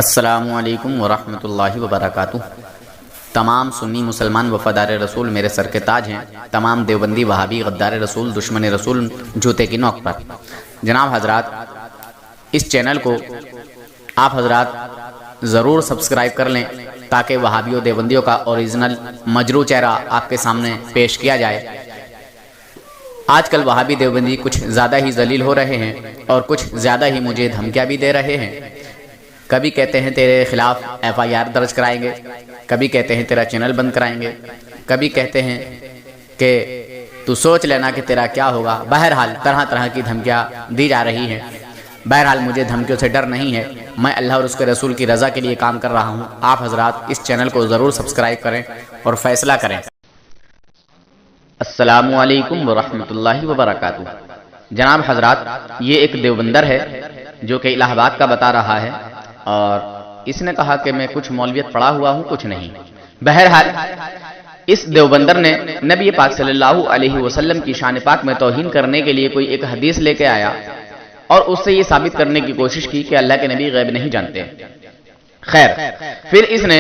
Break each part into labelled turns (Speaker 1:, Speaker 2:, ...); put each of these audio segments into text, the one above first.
Speaker 1: السلام علیکم ورحمۃ اللہ وبرکاتہ۔ تمام سنی مسلمان وفادار رسول میرے سر کے تاج ہیں، تمام دیوبندی وہابی غدار رسول دشمن رسول جوتے کی نوک پر۔ جناب حضرات، اس چینل کو آپ حضرات ضرور سبسکرائب کر لیں تاکہ وہابیوں دیوبندیوں کا اوریجنل مجروح چہرہ آپ کے سامنے پیش کیا جائے۔ آج کل وہابی دیوبندی کچھ زیادہ ہی ذلیل ہو رہے ہیں اور کچھ زیادہ ہی مجھے دھمکیاں بھی دے رہے ہیں۔ کبھی کہتے ہیں تیرے خلاف FIR درج کرائیں گے، کبھی کہتے ہیں تیرا چینل بند کرائیں گے، کبھی کہتے ہیں کہ تو سوچ لینا کہ تیرا کیا ہوگا۔ بہرحال طرح طرح کی دھمکیاں دی جا رہی ہیں۔ بہرحال مجھے دھمکیوں سے ڈر نہیں ہے، میں اللہ اور اس کے رسول کی رضا کے لیے کام کر رہا ہوں۔ آپ حضرات اس چینل کو ضرور سبسکرائب کریں اور فیصلہ کریں۔ السلام علیکم ورحمۃ اللہ وبرکاتہ۔ جناب حضرات، یہ ایک دیوبندر ہے جو کہ الہ آباد کا بتا رہا ہے، اور اس نے کہا کہ میں کچھ مولویت پڑھا ہوا ہوں، کچھ نہیں۔ بہرحال اس دیوبندر نے نبی پاک صلی اللہ علیہ وسلم کی شان پاک میں توہین کرنے کے لیے کوئی ایک حدیث لے کے آیا اور اس سے یہ ثابت کرنے کی کوشش کی کہ اللہ کے نبی غیب نہیں جانتے۔ خیر، پھر اس نے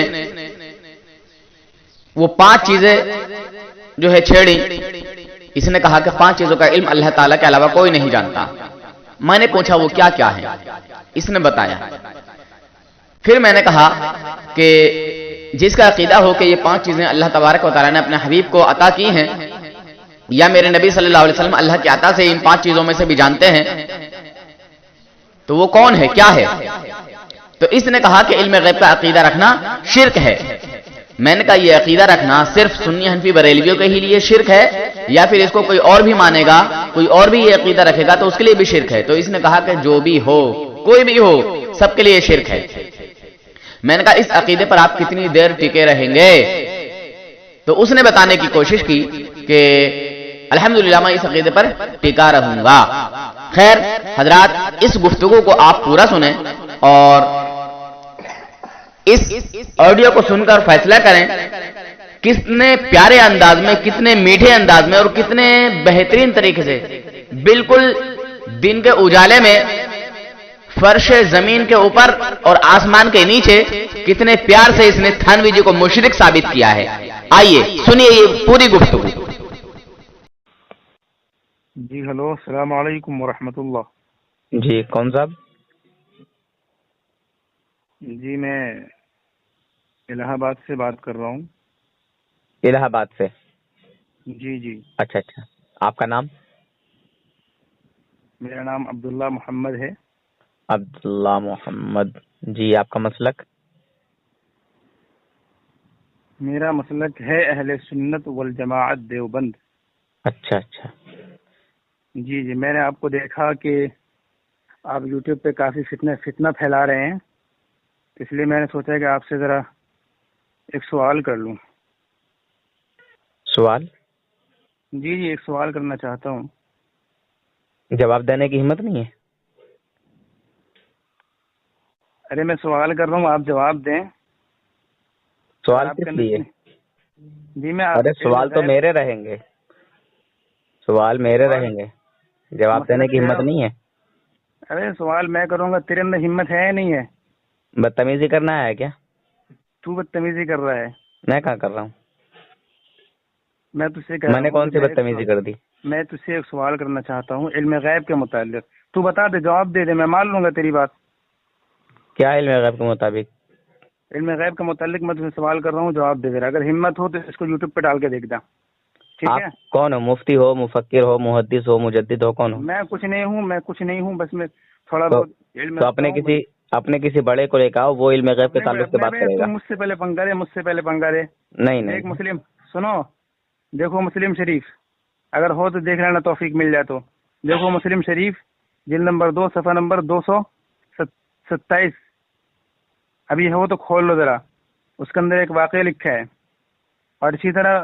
Speaker 1: وہ 5 چیزیں جو ہے چھیڑی۔ اس نے کہا کہ 5 چیزوں کا علم اللہ تعالیٰ کے علاوہ کوئی نہیں جانتا۔ میں نے پوچھا وہ کیا کیا ہے، اس نے بتایا۔ پھر میں نے کہا کہ جس کا عقیدہ ہو کہ یہ 5 چیزیں اللہ تبارک و تعالیٰ نے اپنے حبیب کو عطا کی ہیں، یا میرے نبی صلی اللہ علیہ وسلم اللہ کی عطا سے ان 5 چیزوں میں سے بھی جانتے ہیں، تو وہ کون ہے، کیا ہے؟ تو اس نے کہا کہ علم غیب کا عقیدہ رکھنا شرک ہے۔ میں نے کہا یہ عقیدہ رکھنا صرف سنی حنفی بریلویوں کے ہی لیے شرک ہے، یا پھر اس کو کوئی اور بھی مانے گا، کوئی اور بھی یہ عقیدہ رکھے گا تو اس کے لیے بھی شرک ہے؟ تو اس نے کہا کہ جو بھی ہو، کوئی بھی ہو، سب کے لیے شرک ہے۔ میں نے کہا اس عقیدے پر آپ کتنی دیر ٹکے رہیں گے؟ تو اس نے بتانے کی کوشش کی کہ الحمدللہ میں اس عقیدے پر ٹکا رہوں گا۔ خیر حضرات، اس گفتگو کو آپ پورا سنیں اور اس آڈیو کو سن کر فیصلہ کریں کتنے پیارے انداز میں، کتنے میٹھے انداز میں اور کتنے بہترین طریقے سے، بالکل دن کے اجالے میں، فرش زمین کے اوپر اور آسمان کے نیچے، کتنے پیار سے اس نے تھانوی جی کو مشرک ثابت کیا ہے۔ آئیے سنیے یہ پوری گفتگو۔
Speaker 2: جی ہلو، السلام علیکم ورحمۃ اللہ۔
Speaker 3: جی کون صاحب؟
Speaker 2: جی میں الہ آباد سے بات کر رہا ہوں۔
Speaker 3: الہ آباد سے؟
Speaker 2: جی جی۔
Speaker 3: اچھا اچھا، آپ کا نام؟
Speaker 2: میرا نام عبداللہ محمد ہے۔
Speaker 3: عبداللہ محمد، جی آپ کا مسلک؟
Speaker 2: میرا مسلک ہے اہل سنت والجماعت دیوبند۔
Speaker 3: اچھا اچھا۔
Speaker 2: جی جی، میں نے آپ کو دیکھا کہ آپ یوٹیوب پہ کافی فتنہ پھیلا رہے ہیں، اس لیے میں نے سوچا کہ آپ سے ذرا ایک سوال کر لوں۔
Speaker 3: سوال؟
Speaker 2: جی جی، ایک سوال کرنا چاہتا ہوں۔
Speaker 3: جواب دینے کی ہمت نہیں ہے؟
Speaker 2: ارے میں سوال کر رہا ہوں، آپ جواب دیں۔
Speaker 3: سوال کس لیے؟
Speaker 2: جی میں
Speaker 3: ارے سوال تو میرے رہیں گے، سوال میرے رہیں گے، جواب دینے کی ہمت نہیں ہے؟
Speaker 2: ارے سوال میں کروں گا، تیرے اندر ہمت ہے یا نہیں ہے؟
Speaker 3: بدتمیزی کرنا ہے کیا؟
Speaker 2: تو بدتمیزی کر رہا ہے۔
Speaker 3: میں کہاں کر رہا ہوں؟
Speaker 2: میں
Speaker 3: نے کون سی بدتمیزی کر دی؟
Speaker 2: میں تجھ سے ایک سوال کرنا چاہتا ہوں علم غیب کے متعلق، تو بتا دے، جواب دے دے، میں مان لوں گا تیری بات۔
Speaker 3: کیا علم غیب کے مطابق؟
Speaker 2: علم غیب کے متعلق میں تجھے سوال کر رہا ہوں، جواب دے دے۔ اگر ہمت ہو تو اس کو یوٹیوب پہ ڈال کے دیکھ دا، ٹھیک ہے؟
Speaker 3: آپ کون ہو؟ مفتی ہو، مفکر ہو، محدث ہو، مجدد ہو، کون ہو؟
Speaker 2: میں کچھ نہیں ہوں، بس میں تھوڑا بہت علم
Speaker 3: تو اپنے کسی بڑے کو لے کے آؤ، وہ علم غیب کے تعلق سے بات کرے گا۔
Speaker 2: مجھ سے پہلے پنگا رے۔
Speaker 3: نہیں
Speaker 2: ایک مسلم سنو، دیکھو مسلم شریف، اگر ہو تو دیکھ لینا، توفیق مل جائے تو دیکھو مسلم شریف جلد نمبر 2 صفحہ نمبر 227، ابھی ہو تو کھول لو ذرا، اس کے اندر ایک واقعہ لکھا ہے۔ اور اسی طرح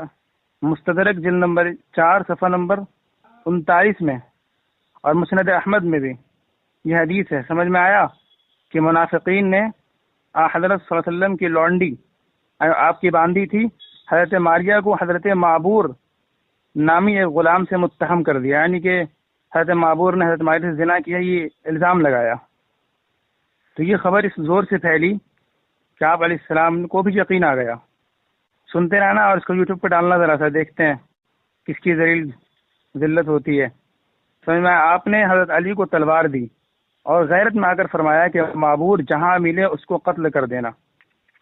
Speaker 2: مستدرک جلد نمبر 4 صفحہ نمبر 39 میں اور مسند احمد میں بھی یہ حدیث ہے۔ سمجھ میں آیا کہ منافقین نے حضرت صلی اللہ علیہ وسلم کی لونڈی، آپ کی باندھی تھی حضرت ماریہ کو حضرت معبور نامی ایک غلام سے متہم کر دیا، یعنی کہ حضرت معبور نے حضرت ماریہ سے زنا کیا، یہ الزام لگایا۔ تو یہ خبر اس زور سے پھیلی کہ آپ علیہ السلام کو بھی یقین آ گیا. سنتے رہنا اور اس کو یوٹیوب پہ ڈالنا ذرا سا، دیکھتے ہیں کس کی ذلت ہوتی ہے. سمجھ میں آپ نے حضرت علی کو تلوار دی اور غیرت میں آ کر فرمایا کہ معبود جہاں ملے اس کو قتل کر دینا.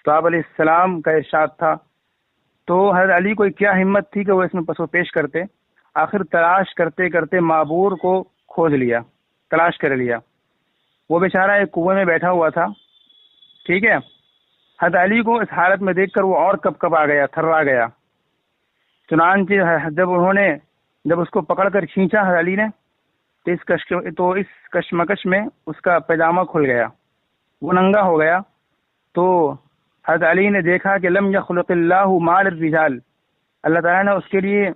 Speaker 2: تو آپ علیہ السلام کا ارشاد تھا. تو حضرت علی کو کیا ہمت تھی کہ وہ اس میں پس و پیش کرتے. آخر تلاش کرتے کرتے معبود کو کھوج لیا، تلاش کر لیا. وہ بیچارہ ایک کنویں میں بیٹھا ہوا تھا، ٹھیک ہے. حضرت علی کو اس حالت میں دیکھ کر وہ اور کب آ گیا، تھرا گیا. چنانچہ جب اس کو پکڑ کر کھینچا حضرت علی نے تو اس کشمکش میں اس کا پیجامہ کھل گیا، وہ ننگا ہو گیا. تو حضرت علی نے دیکھا کہ لم یخلق اللہ مال الرجال، اللہ تعالیٰ نے اس کے لیے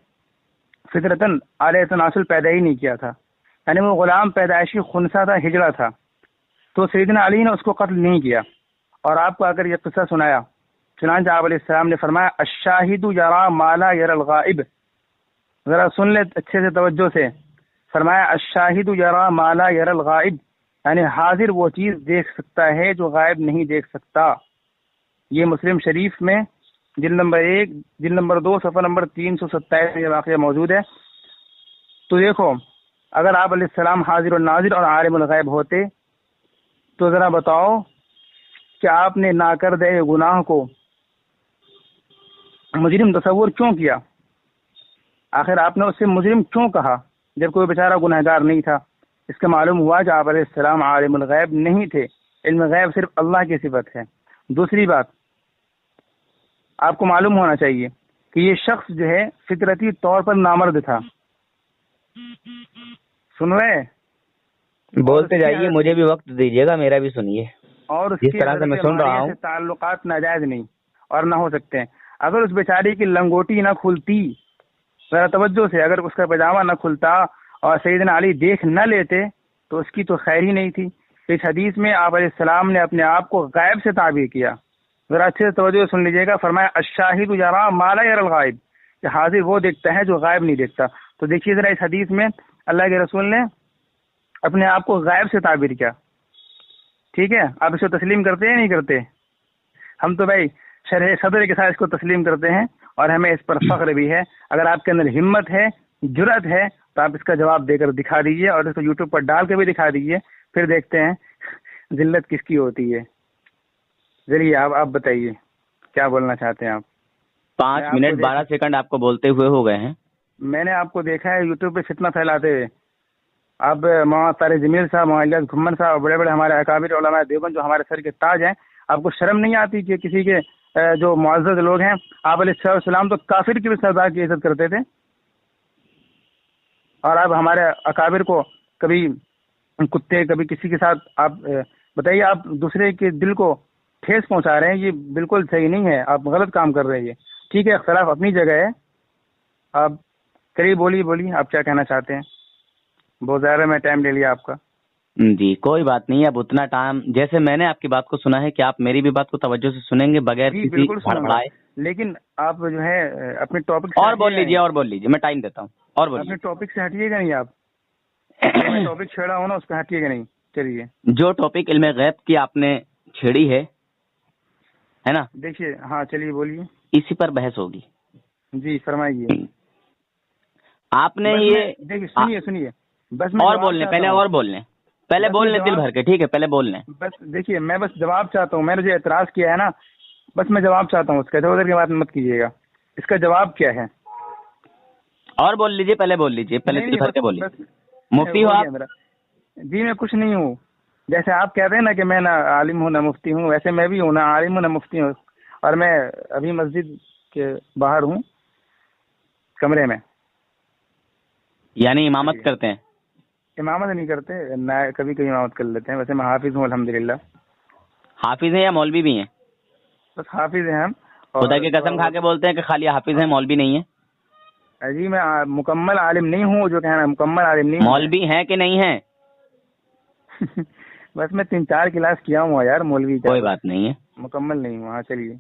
Speaker 2: فطرتاً اعلی تناسل پیدا ہی نہیں کیا تھا، یعنی وہ غلام پیدائشی خنثی تھا، ہجڑا تھا. تو سیدنا علی نے اس کو قتل نہیں کیا اور آپ کو آ کر یہ قصہ سنایا. چنانچہ آپ علیہ السلام نے فرمایا الشاہد یرا ما لا یرا الغائب. ذرا سن لے اچھے سے توجہ سے. فرمایا الشاہد یرا ما لا یرا الغائب، یعنی حاضر وہ چیز دیکھ سکتا ہے جو غائب نہیں دیکھ سکتا. یہ مسلم شریف میں جلد نمبر 1 جلد نمبر 2 صفحہ نمبر 327 میں یہ واقعہ موجود ہے. تو دیکھو، اگر آپ علیہ السلام حاضر و ناظر اور عالم الغیب ہوتے تو ذرا بتاؤ کہ آپ نے ناکردہ گناہ کو مجرم تصور کیوں کیا؟ آخر آپ نے اس سے مجرم کیوں کہا جب کوئی بیچارہ گنہگار نہیں تھا؟ اس کا معلوم ہوا کہ آپ علیہ السلام عالم الغیب نہیں تھے. علم غیب صرف اللہ کی صفت ہے. دوسری بات، آپ کو معلوم ہونا چاہیے کہ یہ شخص جو ہے فطرتی طور پر نامرد تھا. سن رہے؟
Speaker 3: بولتے جائیے، مجھے بھی وقت دیجیے گا، میرا بھی سنیے.
Speaker 2: اور اس
Speaker 3: جس
Speaker 2: کے
Speaker 3: طرح سے میں سن رہا ہوں
Speaker 2: تعلقات ناجائز نہیں اور نہ ہو سکتے ہیں. اگر اس بیچاری کی لنگوٹی نہ کھلتی، ذرا توجہ سے، اگر اس کا پاجامہ نہ کھلتا اور سیدنا علی دیکھ نہ لیتے تو اس کی تو خیر ہی نہیں تھی. اس حدیث میں آپ علیہ السلام نے اپنے آپ کو غائب سے تعبیر کیا. ذرا اچھے سے توجہ سن لیجیے گا. فرمایا الشاہد یرا ما لا یرا الغائب، کہ حاضر وہ دیکھتا ہے جو غائب نہیں دیکھتا. تو دیکھیے ذرا اس حدیث میں اللہ کے رسول نے اپنے آپ کو غائب سے تعبیر کیا. ٹھیک ہے، آپ اس کو تسلیم کرتے ہیں نہیں کرتے؟ ہم تو بھائی شرح صدر کے ساتھ اس کو تسلیم کرتے ہیں اور ہمیں اس پر فخر بھی ہے. اگر آپ کے اندر ہمت ہے، جرأت ہے، تو آپ اس کا جواب دے کر دکھا دیجیے اور اس کو یوٹیوب پر ڈال کے بھی دکھا دیجیے. پھر دیکھتے ہیں ذلت کس کی ہوتی ہے. ذریعے آپ بتائیے کیا بولنا چاہتے ہیں آپ.
Speaker 3: 5 منٹ 12 سیکنڈ آپ کو بولتے ہوئے ہو گئے ہیں.
Speaker 2: میں نے آپ کو دیکھا ہے یوٹیوب پہ فتنہ پھیلاتے ہوئے. آپ مولانا طارق جمیل صاحب، مولانا الیاس گھمن صاحب، بڑے بڑے ہمارے اکابر علماء دیوبند جو ہمارے سر کے تاج ہیں، آپ کو شرم نہیں آتی کہ کسی کے جو معزز لوگ ہیں، آپ علیہ السلام تو کافر کی بھی سردار کی عزت کرتے تھے، اور آپ ہمارے اکابر کو کبھی کتے کبھی کسی کے ساتھ آپ بتائیے، آپ دوسرے کے دل کو ٹھیس پہنچا رہے ہیں. یہ بالکل صحیح نہیں ہے، آپ غلط کام کر رہے ہیں. ٹھیک ہے، اختلاف اپنی جگہ ہے. آپ کریے، بولیے آپ کیا کہنا چاہتے ہیں. بہت زیادہ میں ٹائم لے لیا آپ کا.
Speaker 3: جی کوئی بات نہیں. اب اتنا ٹائم، جیسے میں نے آپ کی بات کو سنا ہے کہ آپ میری بھی بات کو توجہ سے سنیں گے بغیر کسی بڑبڑائے.
Speaker 2: لیکن آپ جو ہے اپنے ٹاپک
Speaker 3: اور بول لیجیے، میں ٹائم دیتا ہوں. اور بولیے.
Speaker 2: اپنے ٹاپک سے ہٹیے گا نہیں آپ. میں ٹاپک چھیڑا ہوں نا، اس پہ ہٹیے گا نہیں. چلیے،
Speaker 3: جو ٹاپک علم غیب کی آپ نے چھیڑی ہے نا،
Speaker 2: دیکھیے. ہاں چلیے بولیے.
Speaker 3: اسی پر بحث ہوگی.
Speaker 2: جی فرمائیے.
Speaker 3: آپ نے یہ
Speaker 2: دیکھیے سنیے بس.
Speaker 3: اور بولنے پہلے بولنے دل بھر کے. ٹھیک ہے، پہلے بولنے.
Speaker 2: بس دیکھیے، میں بس جواب چاہتا ہوں. میں نے جو اعتراض کیا ہے نا، بس میں جواب چاہتا ہوں اس کا. ادھر کی بات مت کیجیے گا. اس کا جواب کیا ہے؟
Speaker 3: اور بول لیجیے، پہلے بول لیجیے، پہلے دل بھر کے بولیے. مفتی ہو آپ؟
Speaker 2: جی میں کچھ نہیں ہوں. جیسے آپ کہتے ہیں نا کہ میں نہ عالم ہوں نہ مفتی ہوں، ویسے میں بھی ہوں، نہ عالم ہوں نہ مفتی ہوں. اور میں ابھی مسجد کے باہر ہوں، کمرے میں.
Speaker 3: یعنی امامت کرتے ہیں؟
Speaker 2: امامت نہیں کرتے، کبھی کبھی امامت کر لیتے ہیں. ویسے میں حافظ ہوں الحمدللہ.
Speaker 3: حافظ ہیں یا مولوی بھی ہیں؟
Speaker 2: بس حافظ ہیں ہم.
Speaker 3: خدا کی قسم کھا کے بولتے ہیں کہ خالی حافظ ہیں، مولوی نہیں ہیں؟
Speaker 2: جی میں مکمل عالم نہیں ہوں، جو کہنا مکمل عالم نہیں ہوں.
Speaker 3: مولوی ہیں کہ نہیں ہیں؟
Speaker 2: بس میں 3-4 کلاس کیا ہوں یار مولوی.
Speaker 3: کوئی بات نہیں ہے،
Speaker 2: مکمل نہیں ہوں. ہاں چلیے.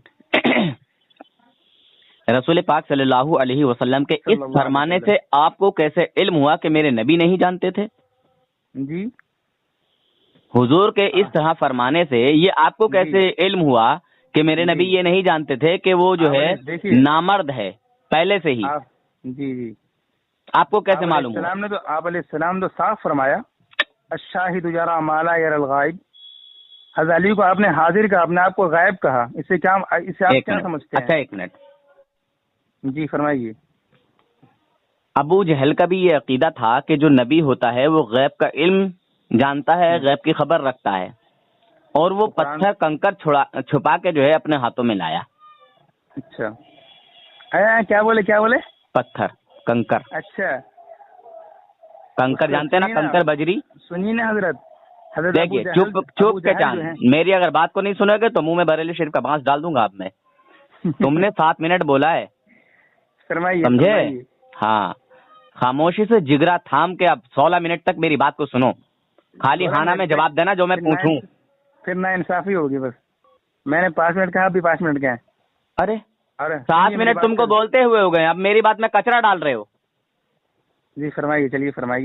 Speaker 3: رسول پاک صلی اللہ علیہ وسلم کے اس فرمانے سے آپ کو کیسے علم ہوا کہ میرے نبی نہیں جانتے تھے؟
Speaker 2: جی
Speaker 3: حضور کے اس طرح فرمانے سے یہ آپ کو کیسے علم ہوا کہ میرے نبی یہ نہیں جانتے تھے کہ وہ جو ہے نامرد ہے پہلے سے ہی.
Speaker 2: جی جی
Speaker 3: آپ کو کیسے معلوم ہوا؟
Speaker 2: آپ علیہ السلام تو صاف فرمایا الشاہد یرا ما لا یرا الغائب. حضرت علی کو آپ نے حاضر کہا، آپ نے آپ کو غائب کہا. اس سے آپ کیا سمجھتے ہیں؟
Speaker 3: اچھا ایک منٹ.
Speaker 2: جی فرمائیے.
Speaker 3: ابو جہل کا بھی یہ عقیدہ تھا کہ جو نبی ہوتا ہے وہ غیب کا علم جانتا ہے، غیب کی خبر رکھتا ہے، اور وہ پتھر کنکر چھپا کے جو ہے اپنے ہاتھوں میں لایا.
Speaker 2: اچھا کیا بولے؟
Speaker 3: پتھر کنکر.
Speaker 2: اچھا
Speaker 3: کنکر جانتے ہیں نا، کنکر بجری.
Speaker 2: سنیے نا حضرت
Speaker 3: دیکھیے چپ کے چاند، میری اگر بات کو نہیں سنو گے تو منہ میں بریلی شریف کا بانس ڈال دوں گا آپ میں. تم نے 7 منٹ بولا ہے، سمجھے؟ ہاں، خاموشی سے جگرا تھام کے اب 16 منٹ تک میری بات کو سنو. خالی ہانا میں جواب دینا جو میں پوچھوں.
Speaker 2: پھر نا انصافی ہوگی. بس میں نے 5 منٹ کہا، ابھی 5 منٹ کیا ہے؟
Speaker 3: ارے 7 منٹ تم کو بولتے ہوئے ہو گئے، اب میری بات میں کچرا ڈال رہے ہو.
Speaker 2: جی فرمائیے،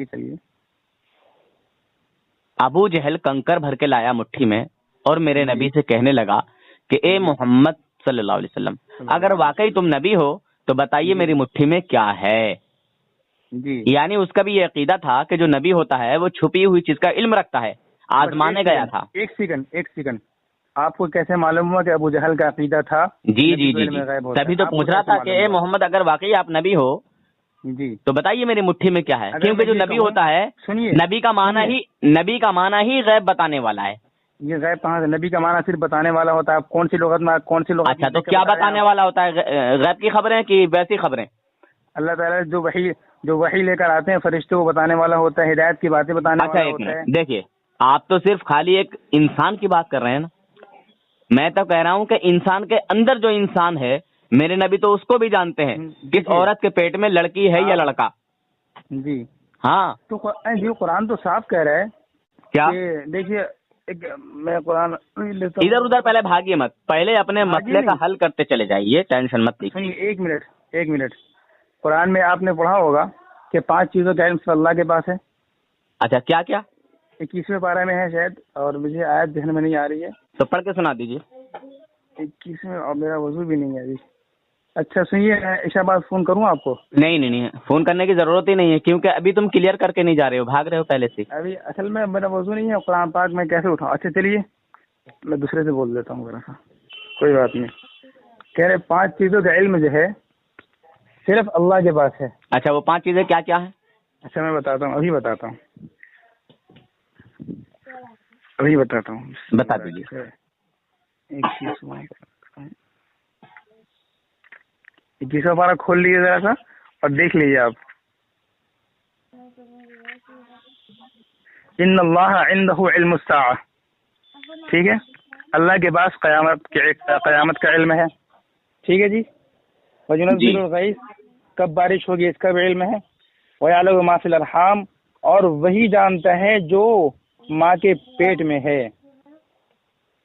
Speaker 2: چلیے.
Speaker 3: ابو جہل کنکر بھر کے لایا مٹھی میں اور میرے نبی سے کہنے لگا کہ اے محمد صلی اللہ علیہ وسلم، اگر واقعی تم نبی ہو تو بتائیے میری مٹھی میں کیا ہے.
Speaker 2: جی
Speaker 3: یعنی اس کا بھی یہ عقیدہ تھا کہ جو نبی ہوتا ہے وہ چھپی ہوئی چیز کا علم رکھتا ہے، آزمانے گیا تھا.
Speaker 2: ایک سیکنڈ آپ کو کیسے معلوم ہوا کہ ابو جہل کا عقیدہ تھا؟
Speaker 3: جی تبھی تو پوچھ رہا تھا کہ اے محمد اگر واقعی آپ نبی ہو
Speaker 2: جی
Speaker 3: تو بتائیے میری مٹھی میں کیا ہے. کیونکہ جو نبی ہوتا ہے، نبی کا معنی ہی غیب بتانے والا ہے.
Speaker 2: یہ غیب کہاں سے؟ نبی کا معنی صرف بتانے والا ہوتا ہے. کون سی لغت میں
Speaker 3: اچھا تو کیا بتانے والا ہوتا ہے؟ غیب کی خبریں کہ ویسی خبریں؟
Speaker 2: اللہ تعالیٰ جو وحی لے کر آتے ہیں فرشتے کو بتانے والا ہوتا ہے، ہدایت کی باتیں بتانے والا ہوتا ہے.
Speaker 3: دیکھیے آپ تو صرف خالی ایک انسان کی بات کر رہے ہیں نا، میں تو کہہ رہا ہوں کہ انسان کے اندر جو انسان ہے، میرے نبی تو اس کو بھی جانتے ہیں کس عورت کے پیٹ میں لڑکی ہے یا لڑکا.
Speaker 2: جی
Speaker 3: ہاں
Speaker 2: تو قرآن تو صاف کہہ رہا ہے. کیا دیکھیے، میں قرآن
Speaker 3: ادھر ادھر پہلے بھاگیے مت، پہلے اپنے مسئلے کا حل کرتے چلے جائیے، ٹینشن مت لیجیے.
Speaker 2: ایک منٹ قرآن میں آپ نے پڑھا ہوگا کہ 5 چیزوں کا علم صرف اللہ کے پاس ہے.
Speaker 3: اچھا کیا
Speaker 2: 21ویں پارہ میں ہے شاید، اور مجھے آیت ذہن میں نہیں آ رہی ہے
Speaker 3: تو پڑھ کے سنا دیجیے.
Speaker 2: 21ویں، اور میرا وضو بھی نہیں ہے ابھی. اچھا سنیے، عشاء بعد فون کروں آپ کو؟
Speaker 3: نہیں فون کرنے کی ضرورت ہی نہیں ہے، کیونکہ ابھی تم کلیئر کر کے نہیں جا رہے ہو، بھاگ رہے ہو پہلے سے.
Speaker 2: ابھی اصل میں میرا وضو نہیں ہے، قرآن پاک میں کیسے اٹھاؤں؟ اچھا چلیے میں دوسرے سے بول دیتا ہوں ذرا سا، کوئی بات نہیں. کہہ رہے 5 چیزوں کا علم جو ہے صرف اللہ کے پاس ہے.
Speaker 3: اچھا وہ 5 چیزیں کیا ہیں؟
Speaker 2: اچھا میں بتاتا ہوں، ابھی بتاتا ہوں.
Speaker 3: بتا دیجیے.
Speaker 2: ایک چیز 21واں پارہ کھول لیجیے ذرا سا اور دیکھ لیجیے آپ. ان اللہ عندہ علم الساعہ، ٹھیک ہے، اللہ کے پاس قیامت کا علم ہے. ٹھیک ہے جی. وَيُنَزِّلُ الْغَيْثَ، کب بارش ہوگی اس کا بھی علم ہے. وَيَعْلَمُ مَا فِي الْأَرْحَامِ، اور وہی جانتا ہے جو ماں کے پیٹ میں ہے.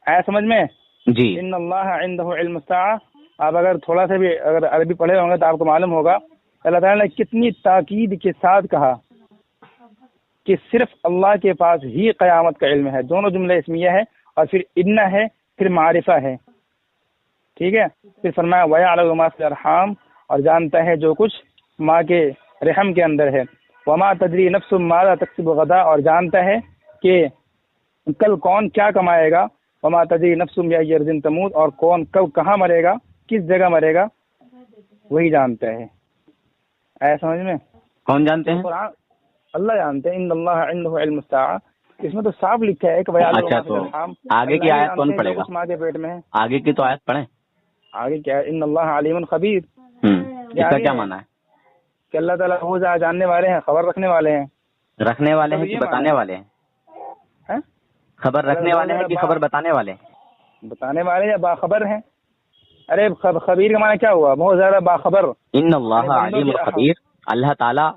Speaker 2: آیا سمجھ میں؟
Speaker 3: جی.
Speaker 2: ان اللہ عندہ علم الساعہ، آپ اگر تھوڑا سا بھی اگر عربی پڑھے ہوں گے تو آپ کو معلوم ہوگا اللہ تعالیٰ نے کتنی تاکید کے ساتھ کہا کہ صرف اللہ کے پاس ہی قیامت کا علم ہے. دونوں جملے اسمیہ ہے اور پھر ان ہے، پھر معرفہ ہے. ٹھیک ہے. پھر فرمایا وَيَعْلَمُ مَا فِي الْأَرْحَامِ، اور جانتا ہے جو کچھ ماں کے رحم کے اندر ہے. وَمَا تَدْرِي نَفْسٌ مَاذَا تَكْسِبُ غَدًا، اور جانتا ہے کہ کل کون کیا کمائے گا. وَمَا تَدْرِي نَفْسٌ بِأَيِّ أَرْضٍ تَمُوتُ، اور کون کب کہاں مرے گا، کس جگہ مرے گا، وہی جانتا ہے. آیا سمجھ میں؟
Speaker 3: کون جانتے ہیں؟
Speaker 2: قرآن اللہ جانتے ہیں. ان اللہ عنده علم الساعہ، اس میں تو صاف لکھا ہے کہ
Speaker 3: اچھا تو آگے کی آیت کون پڑھے گا؟
Speaker 2: ماں کے پیٹ میں ہے.
Speaker 3: آگے کی تو آیت پڑھیں.
Speaker 2: آگے کیا ہے؟ ان اللہ علیم خبیر.
Speaker 3: اس کا کیا معنی ہے؟
Speaker 2: کہ اللہ تعالیٰ وہ جاننے والے ہیں، خبر رکھنے والے ہیں.
Speaker 3: رکھنے والے ہیں کہ بتانے والے ہیں؟ خبر رکھنے والے ہیں کہ خبر بتانے والے ہیں؟
Speaker 2: بتانے والے یا باخبر ہیں. ارے خبیر کا معنی کیا ہوا؟ بہت زیادہ باخبر.
Speaker 3: ان اللہ علیم خبیر، اللہ تعالیٰ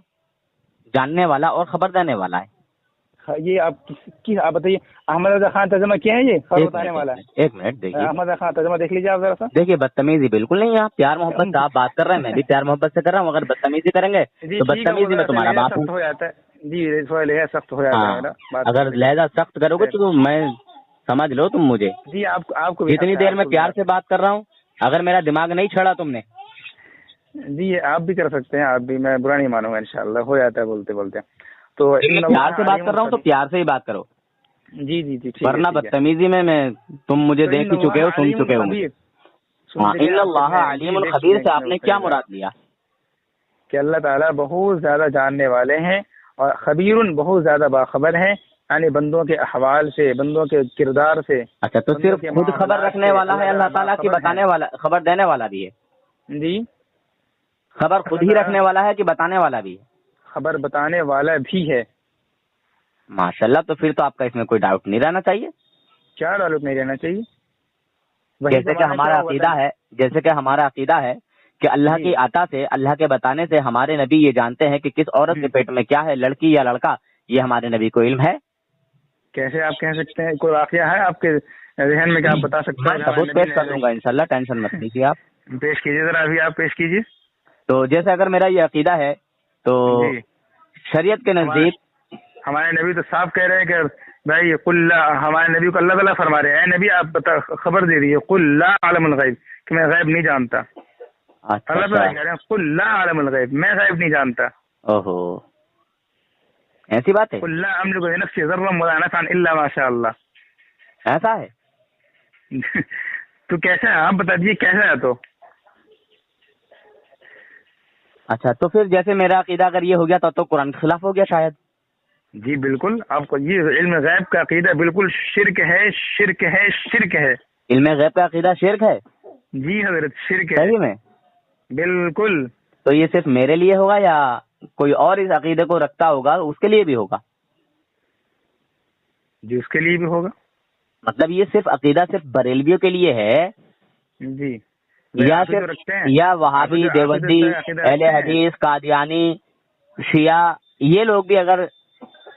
Speaker 3: جاننے والا اور خبر دینے والا ہے.
Speaker 2: یہ آپ بتائیے، احمد رضا خان ترجمہ کیا ہے؟ یہ خبر بتانے والا ہے.
Speaker 3: ایک منٹ دیکھیے،
Speaker 2: احمد رضا خان ترجمہ دیکھ لیجیے آپ ذرا سا.
Speaker 3: دیکھیے بدتمیزی بالکل نہیں ہے. آپ پیار محبت سے آپ بات کر رہے ہیں، میں بھی پیار محبت سے کر رہا ہوں. اگر بدتمیزی کریں گے تو بدتمیزی میں تمہارا باپ ہوں.
Speaker 2: جی تھوڑا لہجہ سخت ہو جاتا ہے.
Speaker 3: اگر لہجہ سخت کرو گے تو میں سمجھ لو تم مجھے.
Speaker 2: جی آپ کو
Speaker 3: اتنی دیر میں پیار سے بات کر رہا ہوں, اگر میرا دماغ نہیں چھڑا تم نے.
Speaker 2: جی آپ بھی کر سکتے ہیں, آپ بھی, میں برا نہیں مانوں گا, انشاءاللہ ہو جاتا ہے بولتے بولتے. تو
Speaker 3: پیار سے بات کر رہا ہوں تو پیار سے ہی بات کرو.
Speaker 2: جی جی جی,
Speaker 3: ورنہ بدتمیزی میں تم مجھے دیکھ ہی چکے ہو, سن چکے ہو مجھے. ان اللہ علیم الخبیر سے آپ نے کیا مراد لیا؟
Speaker 2: کہ اللہ تعالیٰ بہت زیادہ جاننے والے ہیں اور خبیر بہت زیادہ باخبر ہیں, یعنی بندوں کے احوال سے, بندوں کے کردار سے.
Speaker 3: اچھا, تو صرف خود خبر رکھنے والا ہے اللہ تعالیٰ کی بتانے والا, خبر دینے والا بھی ہے؟
Speaker 2: جی,
Speaker 3: خبر خود ہی رکھنے والا ہے کہ بتانے والا بھی ہے؟
Speaker 2: خبر بتانے والا بھی ہے.
Speaker 3: ماشاءاللہ, تو پھر تو آپ کا اس میں کوئی ڈاؤٹ نہیں رہنا چاہیے.
Speaker 2: کیا ڈاؤٹ نہیں رہنا چاہیے؟
Speaker 3: جیسے کہ ہمارا عقیدہ ہے, کہ اللہ کی عطا سے, اللہ کے بتانے سے ہمارے نبی یہ جانتے ہیں کہ کس عورت کے پیٹ میں کیا ہے, لڑکی یا لڑکا, یہ ہمارے نبی کو علم ہے.
Speaker 2: کیسے آپ کہہ سکتے ہیں؟ کوئی واقعہ ہے آپ کے ذہن میں کہ آپ بتا سکتے ہیں؟
Speaker 3: ثبوت پیش کر دوں گا انشاءاللہ, ٹینشن مت لیجیے آپ.
Speaker 2: پیش کیجیے ذرا, ابھی آپ پیش کیجیے.
Speaker 3: تو جیسے اگر میرا یہ عقیدہ ہے تو شریعت کے نزدیک
Speaker 2: ہمارے نبی تو صاف کہہ رہے ہیں کہ بھائی قل, ہمارے نبی کو اللہ تعالیٰ فرما رہے ہیں, اے نبی آپ خبر دے دیجیے, قل لا اعلم الغیب, کہ میں غیب نہیں جانتا. اللہ تعالیٰ کہہ رہے ہیں قل لا اعلم الغیب, میں غیب نہیں جانتا.
Speaker 3: اوہو, ایسی بات ہے؟
Speaker 2: قل لا املک لنفسی ضرا ولا نفعا الا ما شاء اللہ.
Speaker 3: ایسا ہے؟
Speaker 2: تو کیسا ہے آپ بتا دیجیے, کیسا ہے؟ تو
Speaker 3: اچھا, تو پھر جیسے میرا عقیدہ اگر یہ ہو گیا تو قرآن کے خلاف ہو گیا شاید.
Speaker 2: جی بالکل, آپ کو یہ علم غیب کا عقیدہ بالکل شرک ہے, شرک ہے, شرک ہے.
Speaker 3: علم غیب کا عقیدہ شرک ہے؟
Speaker 2: جی حضرت, شرک ہے.
Speaker 3: صحیح میں؟
Speaker 2: بالکل.
Speaker 3: تو یہ صرف میرے لیے ہوگا یا کوئی اور اس عقیدے کو رکھتا ہوگا اس کے لیے بھی ہوگا؟
Speaker 2: جی اس کے لیے بھی ہوگا.
Speaker 3: مطلب یہ صرف عقیدہ صرف بریلویوں کے لیے ہے؟
Speaker 2: جی,
Speaker 3: یا وہابی, دیوبندی, اہل حدیث, قادیانی, شیعہ, یہ لوگ بھی اگر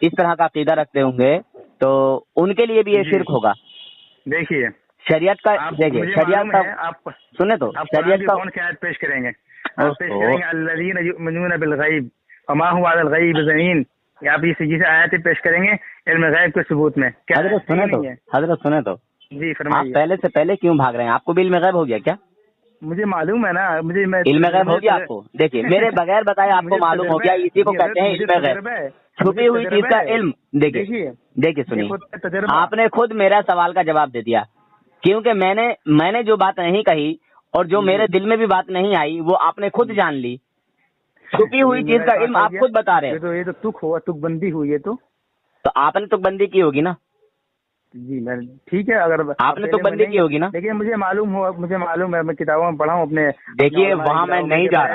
Speaker 3: اس طرح کا عقیدہ رکھتے ہوں گے تو ان کے لیے بھی یہ شرک ہوگا؟
Speaker 2: دیکھیے
Speaker 3: شریعت کا, دیکھیے شریعت کا, سنیں تو شریعت کا
Speaker 2: کون سی آیت پیش کریں گے؟ آپ پیش کریں گے الذین یؤمنون بالغیب وما هو علی الغیب ضنین, آپ یہ آیتیں پیش کریں گے علم غیب کے ثبوت میں.
Speaker 3: حضرت سنیں تو
Speaker 2: جی فرمائیے.
Speaker 3: آپ پہلے سے پہلے کیوں بھاگ رہے ہیں؟ آپ کو بھی علم غیب ہو گیا کیا؟
Speaker 2: مجھے معلوم ہے نا,
Speaker 3: علم غیب ہو گیا آپ کو. دیکھیے میرے بغیر بتائے آپ کو معلوم ہو گیا, اسی کو کہتے ہیں علم غیب, چھپی ہوئی چیز کا علم. دیکھیے سنیے, آپ نے خود میرا سوال کا جواب دے دیا, کیونکہ میں نے جو بات نہیں کہی اور جو میرے دل میں بھی بات نہیں آئی وہ آپ نے خود جان لی. چھپی ہوئی چیز کا علم آپ خود بتا رہے ہیں.
Speaker 2: یہ تو تک بندی ہوئی ہے. تو
Speaker 3: آپ نے تک بندی کی ہوگی نا؟
Speaker 2: جی میں ٹھیک ہے, اگر
Speaker 3: آپ نے تو بندی کی ہوگی نا.
Speaker 2: لیکن مجھے معلوم ہے, میں کتابوں میں پڑھا ہوں اپنے.
Speaker 3: دیکھیے وہاں میں نہیں جا رہا,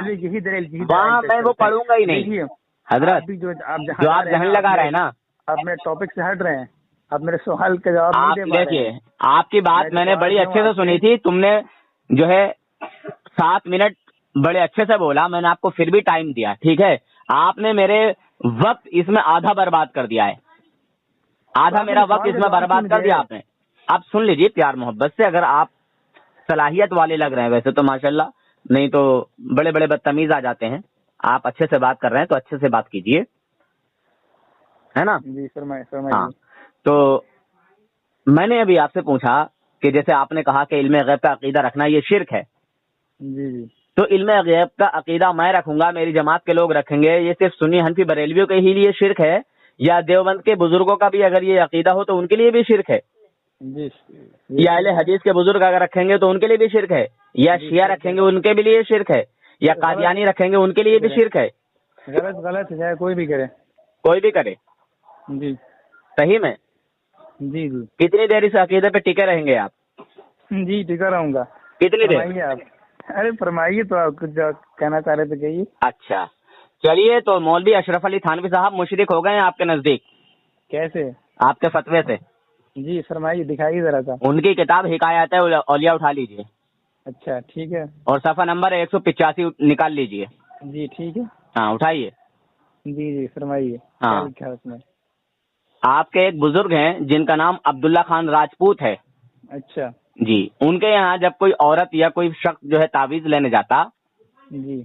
Speaker 3: وہاں میں وہ پڑھوں گا ہی نہیں. حضرت جو آپ ذہن لگا رہے ہیں نا,
Speaker 2: آپ میرے ٹاپک سے ہٹ رہے ہیں, آپ میرے سوال کا جواب
Speaker 3: نہیں دے پا رہے ہیں. دیکھیے آپ کی بات میں نے بڑی اچھے سے سنی تھی, تم نے جو ہے 7 منٹ بڑے اچھے سے بولا, میں نے آپ کو پھر بھی ٹائم دیا, ٹھیک ہے. آپ نے میرے وقت اس میں آدھا برباد کر دیا ہے, آدھا میرا وقت اس میں برباد کر دیا آپ نے. آپ سن لیجیے پیار محبت سے, اگر آپ صلاحیت والے لگ رہے ہیں ویسے تو ماشاءاللہ, نہیں تو بڑے بڑے بدتمیز آ جاتے ہیں. آپ اچھے سے بات کر رہے ہیں تو اچھے سے بات کیجیے, ہے نا؟
Speaker 2: جی فرمائیے.
Speaker 3: ہاں, تو میں نے ابھی آپ سے پوچھا کہ جیسے آپ نے کہا کہ علم غیب کا عقیدہ رکھنا یہ شرک ہے.
Speaker 2: جی
Speaker 3: تو علم غیب کا عقیدہ میں رکھوں گا, میری جماعت کے لوگ رکھیں گے, یہ صرف سنی حنفی بریلویوں کے ہی لیے شرک ہے یا دیوبند کے بزرگوں کا بھی اگر یہ عقیدہ ہو تو ان کے لیے بھی شرک ہے؟ یا اہل حدیث کے بزرگ اگر رکھیں گے تو ان کے لیے بھی شرک ہے, یا شیعہ رکھیں گے ان کے بھی لیے شرک ہے, یا قادیانی رکھیں گے ان کے لیے بھی شرک ہے؟
Speaker 2: غلط ہے, کوئی بھی کرے. جی
Speaker 3: صحیح میں؟
Speaker 2: جی.
Speaker 3: کتنی دیر اس عقیدے پہ ٹکے رہیں گے آپ؟
Speaker 2: جی ٹکا رہوں گا.
Speaker 3: کتنی دیر؟
Speaker 2: آپ ارے فرمائیے, تو آپ کچھ کہنا چاہ رہے تھے کہیے.
Speaker 3: اچھا چلیے, تو مولوی اشرف علی تھانوی صاحب مشرک ہو گئے ہیں آپ کے نزدیک؟
Speaker 2: کیسے؟
Speaker 3: آپ کے فتوے سے.
Speaker 2: جی فرمائیے, دکھائیے ذرا سا.
Speaker 3: ان کی کتاب حکایات اولیاء اٹھا لیجئے.
Speaker 2: اچھا ٹھیک ہے. اور
Speaker 3: صفحہ نمبر 185 نکال لیجئے.
Speaker 2: جی ٹھیک ہے.
Speaker 3: ہاں اٹھائیے.
Speaker 2: جی فرمائیے.
Speaker 3: ہاں,
Speaker 2: کیا لکھا ہے اس میں؟
Speaker 3: آپ کے ایک بزرگ ہیں جن کا نام عبداللہ خان راجپوت ہے.
Speaker 2: اچھا
Speaker 3: جی, ان کے یہاں جب کوئی عورت یا کوئی شخص جو ہے تعویذ لینے جاتا
Speaker 2: جی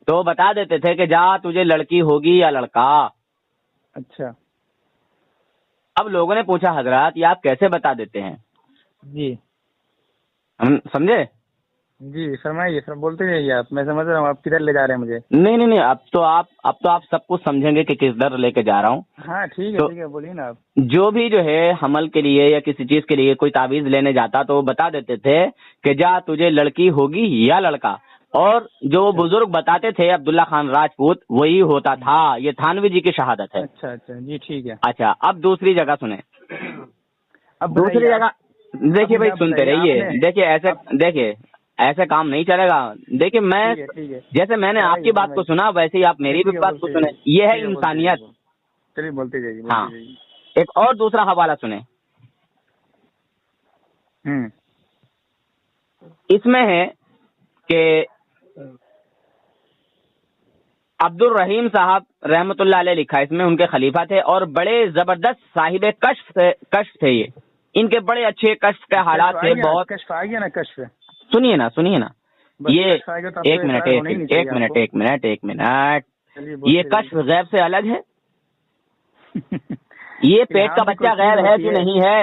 Speaker 3: تو وہ بتا دیتے تھے کہ جا تجھے لڑکی ہوگی یا لڑکا.
Speaker 2: اچھا.
Speaker 3: اب لوگوں نے پوچھا حضرات یہ آپ کیسے بتا دیتے ہیں؟
Speaker 2: جی
Speaker 3: ہم سمجھے؟
Speaker 2: جی فرمائیے سر، بولتے جائیے آپ، میں سمجھ رہا ہوں آپ کدھر لے جا رہے ہیں مجھے۔
Speaker 3: نہیں اب تو آپ سب کچھ سمجھیں گے کہ کس در لے کے جا رہا ہوں۔
Speaker 2: ہاں ٹھیک ہے بولیے نا آپ۔
Speaker 3: جو بھی جو ہے حمل کے لیے یا کسی چیز کے لیے کوئی تعویذ لینے جاتا تو وہ بتا دیتے تھے کہ جا تجھے لڑکی ہوگی یا لڑکا، اور جو وہ بزرگ بتاتے تھے عبداللہ خان راجپوت وہی ہوتا تھا۔ یہ تھانوی جی کی شہادت ہے۔
Speaker 2: اچھا جی ٹھیک ہے۔
Speaker 3: اچھا اب دوسری جگہ سنیں،
Speaker 2: اب
Speaker 3: دوسری جگہ دیکھیے بھائی سنتے رہیے، دیکھیے ایسے کام نہیں چلے گا۔ دیکھیے میں جیسے میں نے آپ کی بات کو سنا ویسے ہی آپ میری بھی بات کو سنیں، یہ ہے انسانیت۔
Speaker 2: چلیے بولتے جائیے۔
Speaker 3: ہاں ایک اور دوسرا حوالہ سنیں، اس میں ہے کہ عبد الرحیم صاحب رحمۃ اللہ علیہ لکھا، اس میں ان کے خلیفہ تھے اور بڑے زبردست صاحب کشف تھے یہ، ان کے بڑے اچھے کشف کے حالات تھے بہت۔
Speaker 2: کشف آ گیا نا، کشف
Speaker 3: سنیے نا یہ ایک منٹ یہ کشف غیب سے الگ ہے؟ یہ پیٹ کا بچہ غیب ہے کہ نہیں ہے؟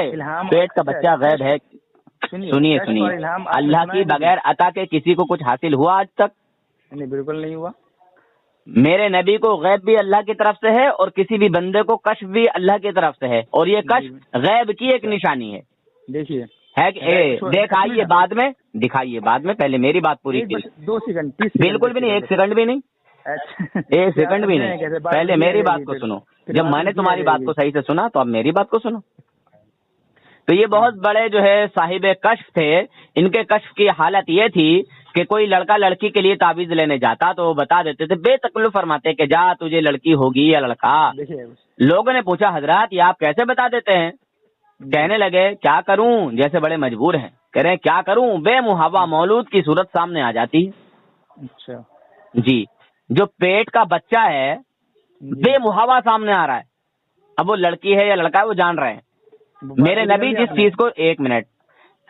Speaker 3: پیٹ کا بچہ غیب ہے؟ سنیے اللہ کی بغیر عطا کے کسی کو کچھ حاصل ہوا آج تک؟
Speaker 2: نہیں بالکل نہیں ہوا۔
Speaker 3: میرے نبی کو غیب بھی اللہ کی طرف سے ہے اور کسی بھی بندے کو کشف بھی اللہ کی طرف سے ہے، اور یہ کشف غیب کی ایک نشانی ہے۔
Speaker 2: دیکھیے
Speaker 3: ہے کہ دکھائیے بعد میں، دکھائیے بعد میں، پہلے میری بات پوری کیجیے۔
Speaker 2: 2 سیکنڈ
Speaker 3: بالکل بھی نہیں، 1 سیکنڈ بھی نہیں، 1 سیکنڈ بھی نہیں، پہلے میری بات کو سنو۔ جب میں نے تمہاری بات کو صحیح سے سنا تو اب میری بات کو سنو۔ تو یہ بہت بڑے جو ہے صاحب کشف تھے، ان کے کشف کی حالت یہ تھی کہ کوئی لڑکا لڑکی کے لیے تعویذ لینے جاتا تو وہ بتا دیتے تھے، بے تکلف فرماتے کہ جا تجھے لڑکی ہوگی یا لڑکا۔ لوگوں نے پوچھا حضرات یہ آپ کیسے بتا دیتے ہیں؟ کہنے لگے کیا کروں، جیسے بڑے مجبور ہیں، کہہ رہے ہیں کیا کروں، بے محابا مولود کی صورت سامنے آ جاتی ہے۔
Speaker 2: اچھا
Speaker 3: جی، جو پیٹ کا بچہ ہے بے محابا سامنے آ رہا ہے، اب وہ لڑکی ہے یا لڑکا ہے وہ جان رہے ہیں۔ میرے نبی جس چیز کو، ایک منٹ،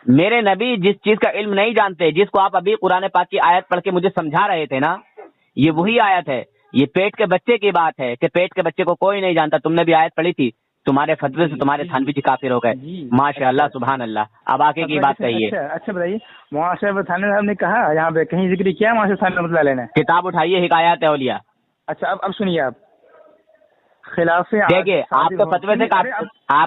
Speaker 3: میرے نبی جس چیز کا علم نہیں جانتے، جس کو آپ ابھی قرآن پاک کی آیت پڑھ کے مجھے سمجھا رہے تھے نا، یہ وہی آیت ہے، یہ پیٹ کے بچے کی بات ہے کہ پیٹ کے بچے کو کوئی نہیں جانتا۔ تم نے بھی آیت پڑھی تھی، تمہارے فتوے سے تمہارے تھانوی جی کافر ہو گئے۔ ماشاء اللہ سبحان اللہ۔ اب آگے کی بات کہیے۔
Speaker 2: اچھا بتائیے، معاشر تھانوی صاحب نے کہا یہاں پہ کہیں ذکر کیا معاشر تھانوی رحمۃ اللہ علیہ نے؟
Speaker 3: کتاب اٹھائیے حکایات اولیاء۔
Speaker 2: اچھا اب سنیے، آپ خلاف
Speaker 3: دیکھیے آپ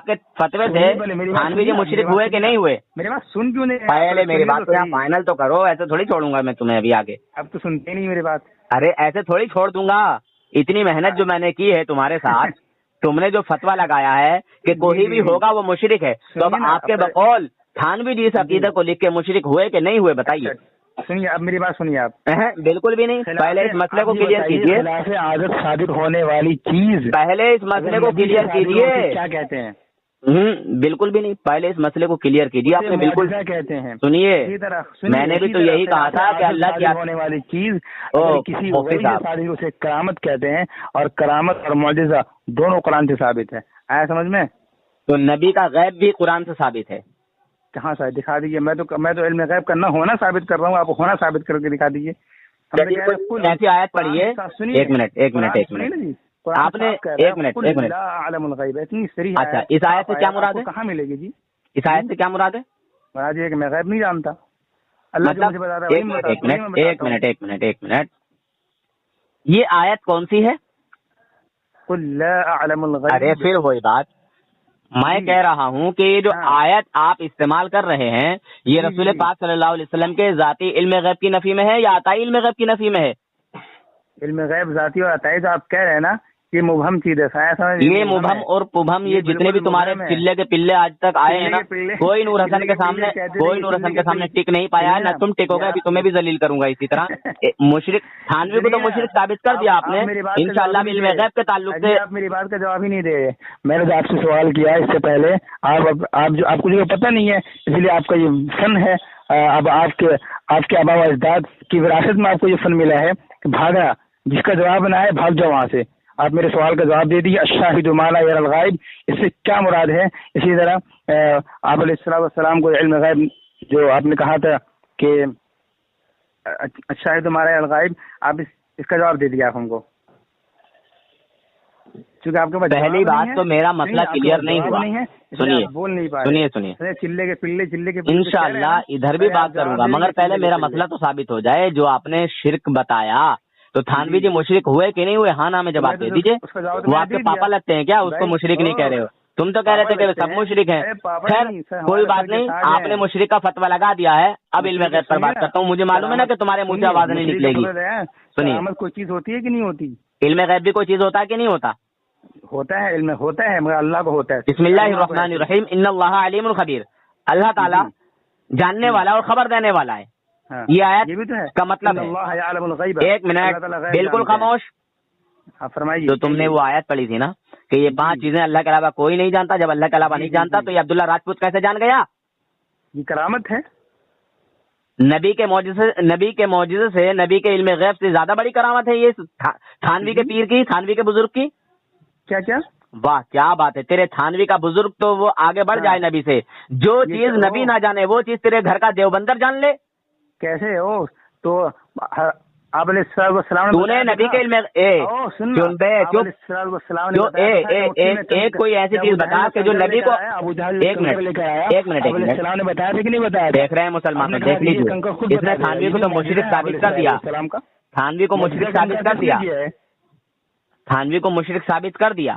Speaker 3: کے فتوے سے تھانوی جی مشرک ہوئے کہ نہیں ہوئے؟
Speaker 2: میری بات سن کیوں نہیں؟
Speaker 3: پہلے میری بات کو فائنل تو کرو، ایسے تھوڑی چھوڑوں گا میں تمہیں ابھی آگے۔
Speaker 2: اب تو سنتے نہیں میری بات۔
Speaker 3: ارے ایسے تھوڑی چھوڑ دوں گا، اتنی محنت جو میں نے کی ہے تمہارے ساتھ، تم نے جو فتویٰ لگایا ہے کہ کوئی بھی ہوگا وہ مشرک ہے، تو اب آپ کے بقول تھانوی جی اس عقیدے کو لکھ کے مشرک ہوئے کہ نہیں ہوئے بتائیے۔
Speaker 2: سنیے اب میری بات سنیے آپ۔
Speaker 3: بالکل بھی نہیں، پہلے اس مسئلے کو کلیئر کیجیے۔
Speaker 2: خلاف عادت ثابت ہونے والی چیز،
Speaker 3: پہلے اس مسئلے کو کلیئر کیجیے۔
Speaker 2: کیا کہتے ہیں؟
Speaker 3: بالکل بھی نہیں، پہلے اس مسئلے کو کلیئر کیجیے۔ آپ نے بالکل
Speaker 2: کہتے ہیں،
Speaker 3: سنیے میں نے بھی تو یہی کہا تھا کہ اللہ کی
Speaker 2: ہونے والی چیز کسی اسے کرامت کہتے ہیں، اور کرامت اور معجزہ دونوں قرآن سے ثابت ہے۔ آیا سمجھ میں؟
Speaker 3: تو نبی کا غیب بھی قرآن سے ثابت ہے۔
Speaker 2: کہاں سے دکھا دیجیے؟ میں تو علم غیب کا نہ ہونا ثابت کر رہا ہوں، آپ ہونا ثابت کر کے دکھا دیجیے۔
Speaker 3: ایسی آیت پڑھیے۔ ایک منٹ آپ نے، ایک منٹ اچھا اس آیت سے کیا مراد ہے؟
Speaker 2: کہاں ملے گی جی؟
Speaker 3: اس آیت سے کیا مراد ہے؟
Speaker 2: مراد یہ کہ میں غیب نہیں جانتا، اللہ
Speaker 3: ایک منٹ یہ آیت کون سی ہے؟
Speaker 2: قل لا اعلم الغیب۔
Speaker 3: ارے پھر وہی بات میں کہہ رہا ہوں کہ یہ جو آیت آپ استعمال کر رہے ہیں یہ رسول پاک صلی اللہ علیہ وسلم کے ذاتی علم غیب کی نفی میں ہے یا عطائی علم غیب کی نفی میں ہے؟
Speaker 2: علم غیب ذاتی اور عطائی جو آپ کہہ رہے ہیں نا یہ مبہم چیز ہے۔
Speaker 3: یہ مبہم اور پبہم یہ جتنے بھی تمہارے چلے کے پلے آج تک آئے ہیں نا، کوئی نور حسن کے سامنے ٹک نہیں پایا ہے، نہ تم ٹکو گے، ابھی تمہیں بھی ذلیل کروں گا اسی طرح۔ مشرک تھانوی کو تو مشرک ثابت کر دیا آپ نے انشاءاللہ علم غیب کے تعلق سے۔
Speaker 2: آپ میری بات کا جواب ہی نہیں دے رہے۔ میں نے آپ سے سوال کیا اس سے پہلے، آپ کو جو پتہ نہیں ہے اس لیے آپ کا یہ فن ہے، اب آپ کے آباء و اجداد کی وراثت میں آپ کو یہ فن ملا ہے کہ بھاگا، جس کا جواب نہ آئے بھاگ جاؤ وہاں سے۔ آپ میرے سوال کا جواب دے دیجیے، الشاہد ما لا یری الغائب، اس سے کیا مراد ہے؟ اسی طرح آپ علیہ الصلوۃ والسلام کو علم غیب جو آپ نے کہا تھا کہ الشاہد ما لا یری الغائب، آپ اس کا جواب دے دیجیے آپ ہم کو۔ چونکہ آپ کے پاس
Speaker 3: پہلی بات تو میرا مسئلہ کلیئر نہیں ہوا. سنیے
Speaker 2: بول نہیں پا
Speaker 3: سنیے سنیے
Speaker 2: چلے کے پلے
Speaker 3: انشاءاللہ ادھر بھی بات کروں گا، مگر پہلے میرا مسئلہ تو ثابت ہو جائے. جو آپ نے شرک بتایا تو تھانوی جی مشرک ہوئے کہ نہیں ہوئے؟ ہاں نہ میں جواب دے دیجیے. وہ آپ کے پاپا لگتے ہیں کیا؟ اس کو مشرک نہیں کہہ رہے ہو. تم تو کہہ رہے تھے کہ سب مشرک ہیں. خیر کوئی بات نہیں، آپ نے مشرک کا فتویٰ لگا دیا ہے. اب علم غیب پر بات کرتا ہوں. مجھے معلوم ہے نا کہ تمہارے منہ سے آواز نہیں نکلے گی. سنیے،
Speaker 2: کوئی چیز ہوتی ہے کہ نہیں ہوتی؟
Speaker 3: علم غیب بھی کوئی چیز ہوتا ہے کہ نہیں ہوتا؟
Speaker 2: ہوتا ہے، علم ہوتا ہے مگر اللہ کو ہوتا ہے.
Speaker 3: بسم اللہ الرحمن الرحیم. ان اللہ علیم خبیر. اللہ تعالیٰ جاننے والا اور خبر دینے والا ہے. یہ آیت کا مطلب ہے، ایک منٹ بالکل خاموش.
Speaker 2: فرمائیے.
Speaker 3: تو تم نے وہ آیت پڑھی تھی نا کہ یہ 5 چیزیں اللہ کے علاوہ کوئی نہیں جانتا. جب اللہ کے علاوہ نہیں جانتا تو یہ عبداللہ راجپوت کیسے جان گیا؟
Speaker 2: یہ کرامت ہے.
Speaker 3: نبی کے معجزے سے، نبی کے علم غیب سے زیادہ بڑی کرامت ہے یہ تھانوی کے پیر کی، تھانوی کے بزرگ کی.
Speaker 2: کیا
Speaker 3: واہ کیا بات ہے. تیرے تھانوی کا بزرگ تو وہ آگے بڑھ جائے نبی سے. جو چیز نبی نہ جانے وہ چیز تیرے گھر کا دیوبندر جان لے.
Speaker 2: کیسے ہو؟ تو آپ علیہ السلام
Speaker 3: تو نے نبی کے علم ایک کوئی ایسی چیز بتا کہ جو نبی کو ایک منٹ
Speaker 2: نے بتایا تھا کہ نہیں بتایا؟
Speaker 3: دیکھ رہے ہیں مسلمان، دیکھ لیجیے. اس نے تھانوی کو تو مشرک ثابت کر دیا. تھانوی کو مشرک ثابت کر دیا. تھانوی کو مشرک ثابت کر دیا.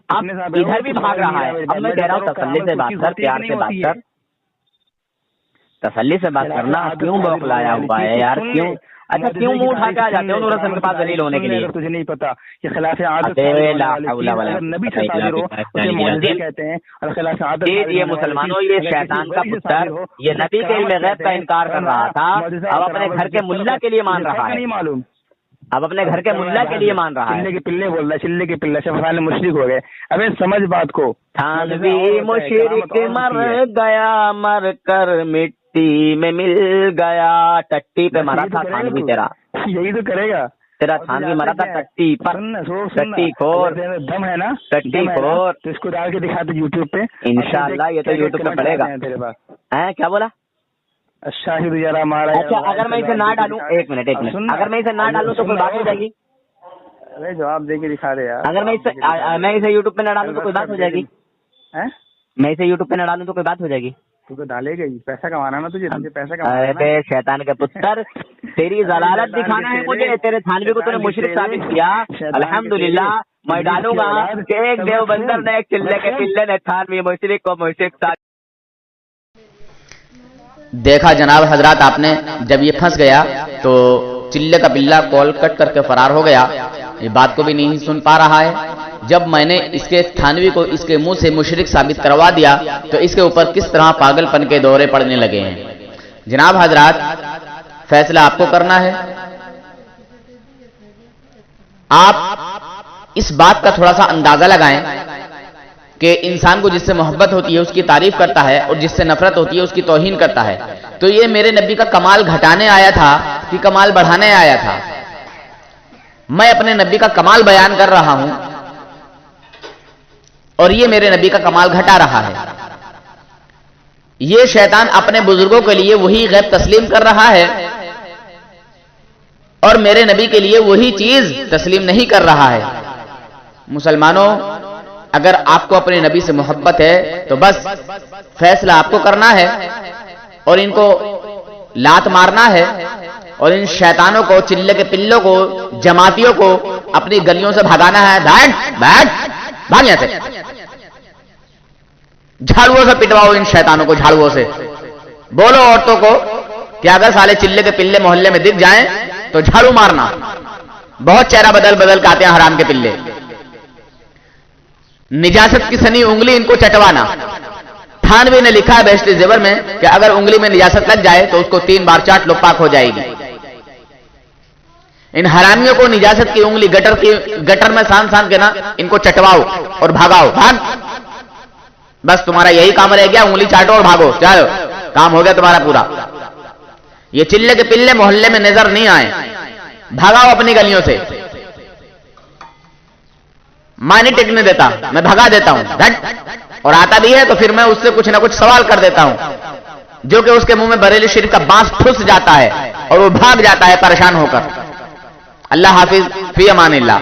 Speaker 3: اب ادھر بھی بھاگ رہا ہے. اب میں کہہ رہا ہوں تسلی سے بات کر، پیار سے بات کر، تسلی سے بات کرنا. کیوں بوکھلایا ہوا ہے یار؟ کیوں اچھا کیوں منہ اٹھا کے آ جاتے ہو نور حسن کے پاس دلیل ہونے کے لیے؟
Speaker 2: تجھے نہیں پتا کہ خلاف عادت نبی سے صادر ہو اسے معجزہ کہتے ہیں، اور خلاف عادت.
Speaker 3: یہ مسلمانوں، یہ شیطان کا پتر یہ نبی کے علم غیب کا انکار کر رہا تھا. اب اپنے گھر کے ملا کے لیے مان رہا ہے.
Speaker 2: نہیں معلوم،
Speaker 3: اب اپنے گھر کے ملا کے لیے مان رہا ہے.
Speaker 2: چلے کے پلے بول رہا ہے، چلے کے پلے سے فضائل مشرک ہو گئے. ابے سمجھ بات کو.
Speaker 3: تھانوی مشرک مر گیا، مر کر مٹی میں مل گیا. ٹٹی پہ مرا تھا تھانوی تیرا.
Speaker 2: یہی تو کرے گا
Speaker 3: تیرا تھانوی مرا تھا ٹٹی پر. ٹٹی خور
Speaker 2: دم ہے نا،
Speaker 3: ٹٹی خور.
Speaker 2: تو اس کو ڈال کے دکھاتے یوٹیوب پہ
Speaker 3: انشاءاللہ. یہ تو یوٹیوب پہ پڑے گا. کیا بولا؟
Speaker 2: شاہد یارا مارا.
Speaker 3: اچھا اگر میں اسے نہ ڈالوں، ایک منٹ اگر میں اسے نہ ڈالوں تو کوئی بات ہو جائے گی؟
Speaker 2: ارے جواب دے کے دکھا دے یار.
Speaker 3: اگر میں اسے یوٹیوب پہ نہ ڈالوں تو کوئی بات ہو جائے گی؟ میں اسے یوٹیوب پہ نہ ڈالوں تو کوئی بات ہو جائے گی؟
Speaker 2: تو ڈالے گا ہی. پیسہ کمانا نا تجھے پیسہ کمانا.
Speaker 3: ارے شیطان کے پتر، تیری ضلالت دکھانا ہے مجھے. تیرے تھانوی کو تو نے مشرک ثابت کیا. الحمدللہ میں ڈالوں گا کہ ایک دیوبندر نے، ایک چلے کے پلے نے تھانوی مشرک کو مشرک ثابت.
Speaker 1: دیکھا جناب حضرات آپ نے، جب یہ پھنس گیا تو چلے کا بلا کال کٹ کر کے فرار ہو گیا. یہ بات کو بھی نہیں سن پا رہا ہے. جب میں نے اس کے تھانوی کو اس کے منہ سے مشرک ثابت کروا دیا تو اس کے اوپر کس طرح پاگل پن کے دورے پڑنے لگے ہیں. جناب حضرات فیصلہ آپ کو کرنا ہے. آپ اس بات کا تھوڑا سا اندازہ لگائیں کہ انسان کو جس سے محبت ہوتی ہے اس کی تعریف کرتا ہے اور جس سے نفرت ہوتی ہے اس کی توہین کرتا ہے. تو یہ میرے نبی کا کمال گھٹانے آیا تھا کہ کمال بڑھانے آیا تھا؟ میں اپنے نبی کا کمال بیان کر رہا ہوں اور یہ میرے نبی کا کمال گھٹا رہا ہے. یہ شیطان اپنے بزرگوں کے لیے وہی غیب تسلیم کر رہا ہے اور میرے نبی کے لیے وہی چیز تسلیم نہیں کر رہا ہے. مسلمانوں، اگر آپ کو اپنے نبی سے محبت ہے تو بس فیصلہ آپ کو کرنا ہے اور ان کو لات مارنا ہے اور ان شیطانوں کو، چلے کے پلوں کو، جماعتیوں کو اپنی گلیوں سے بھگانا ہے. بھاگ یہاں سے. جھاڑوؤں سے پٹواؤ ان شیطانوں کو، جھاڑوؤں سے. بولو عورتوں کو کہ اگر سالے چلے کے پلے محلے میں دکھ جائیں تو جھاڑو مارنا. بہت چہرہ بدل بدل کے آتے ہیں حرام کے پلے. نجاست کی سنی انگلی ان کو چٹوانا. تھانوی نے لکھا ہے بہشت زیور میں کہ اگر انگلی میں نجاست لگ جائے تو اس کو 3 بار چاٹ لو، پاک ہو جائے گی. ان حرامیوں کو نجاست کی انگلی گٹر میں سان کے نا ان کو چٹواؤ اور بھاگاؤ. بھاگ، بس تمہارا یہی کام رہ گیا، انگلی چاٹو اور بھاگو. چلو کام ہو گیا تمہارا پورا. یہ چلے کے پلے محلے میں نظر نہیں آئے. بھاگاؤ اپنی گلیوں سے. میں نہیں ٹکنے دیتا، میں بھگا دیتا ہوں. اور آتا بھی ہے تو پھر میں اس سے کچھ نہ کچھ سوال کر دیتا ہوں جو کہ اس کے منہ میں بریلی شریف کا بانس پھس جاتا ہے اور وہ بھاگ جاتا ہے پریشان ہو کر. اللہ حافظ، فی امان اللہ.